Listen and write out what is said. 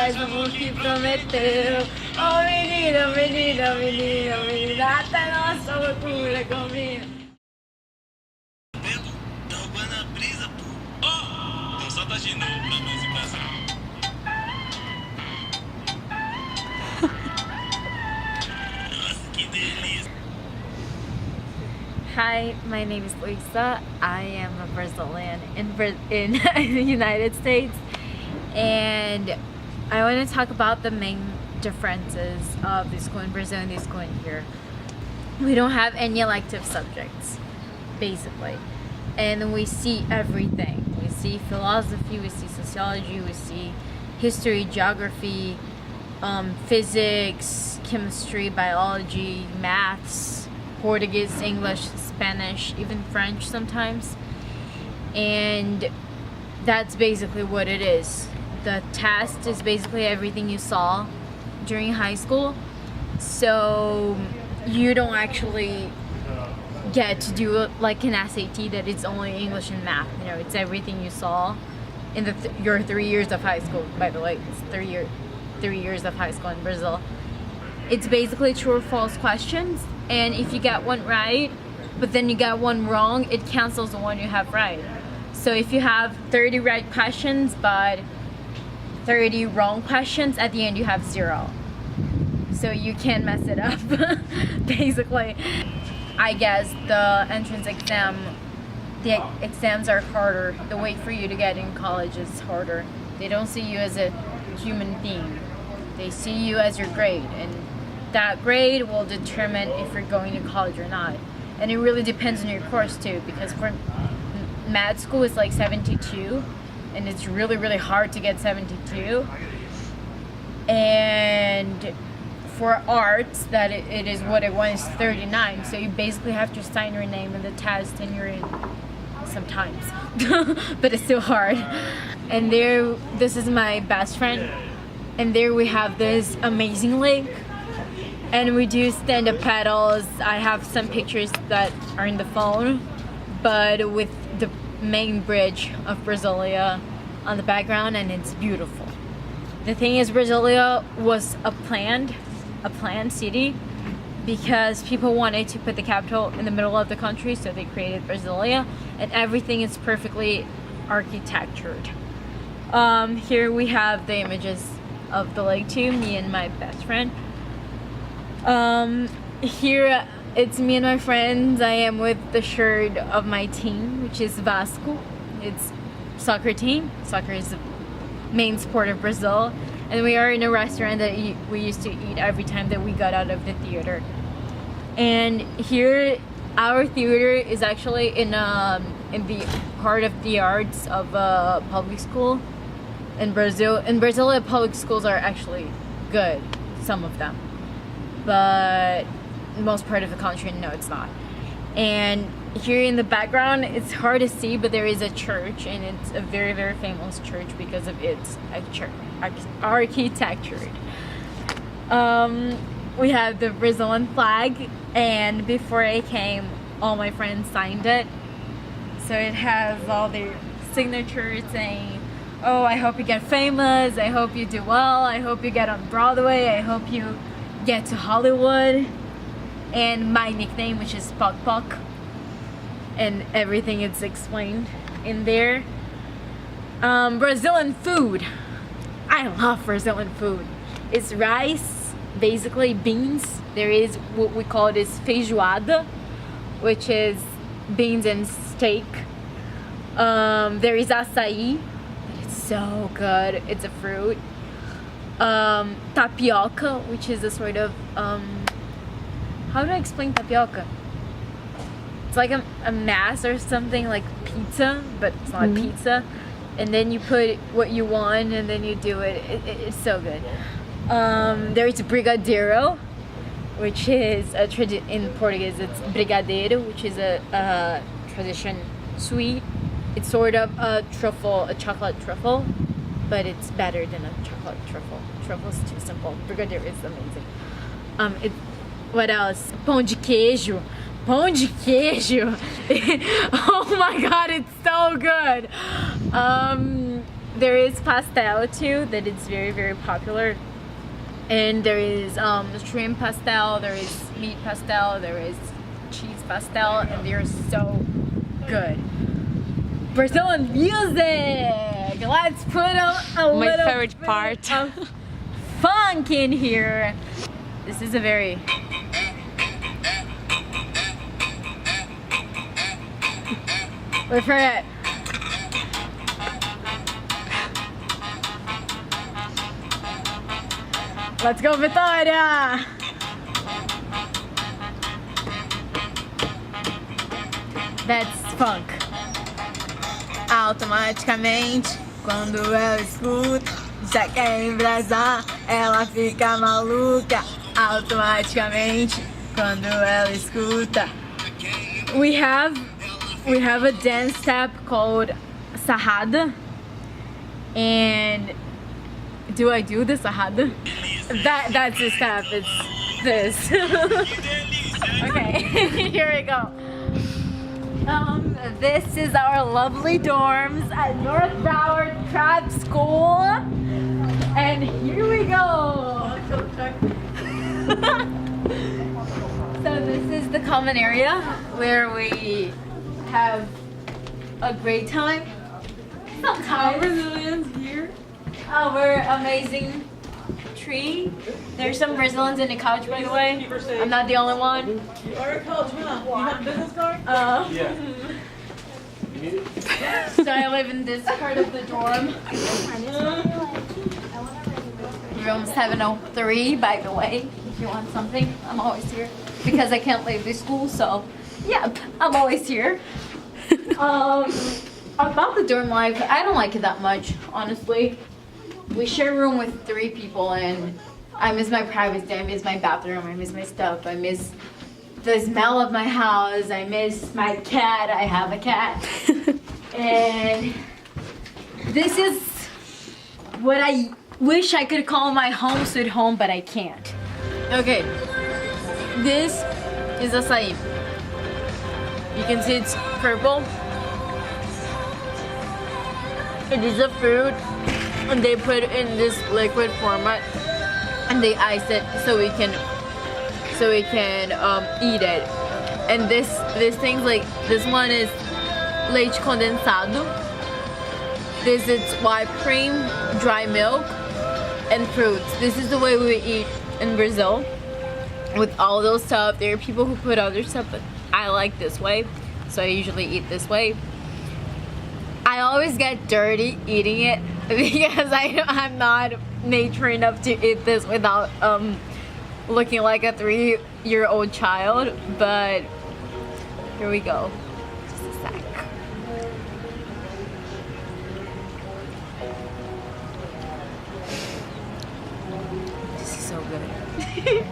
traz o amor que prometeu. Oh menina, menina, menina, menina, até nossa loucura combina. Tá roubando a brisa, pô. Ó, então solta de novo pra nós ir casar. Nossa, que delícia. Hi, my name is Lisa. I am a Brazilian in the United States, and I want to talk about the main differences of the school in Brazil and the school in here. We don't have any elective subjects, basically, and we see everything. We see philosophy, we see sociology, we see history, geography, physics, chemistry, biology, maths, Portuguese, English, Spanish, even French sometimes. And that's basically what it is. The test is basically everything you saw during high school. So you don't actually get to do like an SAT that it's only English and math. You know, it's everything you saw in your 3 years of high school. By the way, it's 3 years of high school in Brazil. It's basically true or false questions, and if you get one right, but then you get one wrong, it cancels the one you have right. So if you have 30 right questions but 30 wrong questions, at the end you have 0. So you can't mess it up, basically. I guess the entrance exam, the exams are harder. The way for you to get in college is harder. They don't see you as a human being. They see you as your grade, and that grade will determine if you're going to college or not. And it really depends on your course too, because for med school it's like 72, and it's really, really hard to get 72. And for arts, that it is what it was, 39. So you basically have to sign your name in the test, and you're in sometimes, but it's still hard. And there, this is my best friend, and there we have this amazing lake. And we do stand-up paddles. I have some pictures that are in the phone, but with the main bridge of Brasilia on the background, and it's beautiful. The thing is, Brasilia was a planned city because people wanted to put the capital in the middle of the country, so they created Brasilia, and everything is perfectly architectured. Here we have the images of the lake too, me and my best friend. Here it's me and my friends. I am with the shirt of my team, which is Vasco. It's soccer team. Soccer is the main sport of Brazil, and we are in a restaurant that we used to eat every time that we got out of the theater. And here our theater is actually in the heart of the arts of a public school in Brazil. In Brazil, public schools are actually good, some of them, but most part of the country, no, it's not. And here in the background, it's hard to see, but there is a church, and it's a very, very famous church because of its architecture. We have the Brazilian flag, and before I came, all my friends signed it. So it has all their signatures saying, oh, I hope you get famous, I hope you do well, I hope you get on Broadway, I hope you get to Hollywood, and my nickname, which is Poc Poc, and everything is explained in there. Brazilian food. I love Brazilian food. It's rice, basically beans. There is what we call this feijoada, which is beans and steak. There is açaí. It's so good. It's a fruit. Tapioca, which is a sort of how do I explain tapioca? It's like a mass or something, like pizza, but it's not pizza. And then you put what you want, and then you do it. It's so good. There is brigadeiro, which is in Portuguese it's brigadeiro, which is a tradition sweet. It's sort of a truffle, a chocolate truffle, but it's better than a chocolate truffle. Truffle's too simple. Brigadeiro is amazing. What else? Pão de queijo. Pão de queijo. Oh my god, it's so good. there is pastel too, that it's very, very popular. And there is shrimp pastel, there is meat pastel, there is cheese pastel, and they're so good. Brazilian music! Let's put a My little favorite bit part. of funk in here. This is a very... Wait for it. Let's go, Vitória! That's funk. Automaticamente, quando ela escuta, já quer embrasar, ela fica maluca. Automaticamente, quando ela escuta. We have a dance step called Sarrada. And do I do the Sarrada? That's the step, it's this. Okay, here we go. This is our lovely dorms at North Broward Prep School. And here we go. So this is the common area where we have a great time. Sometimes. Brazilians here. Our amazing tree. There's some Brazilians in the couch, by the way. I'm not the only one. You are a coach, huh? You have a business card? Yeah. So I live in this part of the dorm. Room 703, by the way. If you want something, I'm always here. Because I can't leave the school, so yep, I'm always here. About the dorm life, I don't like it that much, honestly. We share a room with 3 people, and I miss my privacy, I miss my bathroom, I miss my stuff, I miss the smell of my house, I miss my cat, I have a cat. And this is what I wish I could call my home sweet home, but I can't. Okay, this is acai. You can see it's purple. It is a fruit, and they put it in this liquid format, and they ice it so we can eat it. And this thing's like, this one is leite condensado. This is whipped cream, dry milk, and fruits. This is the way we eat in Brazil with all those stuff. There are people who put other stuff, but I like this way, so I usually eat this way. I always get dirty eating it because I'm not mature enough to eat this without looking like a 3-year-old child, but here we go. Just a sec. This is so good.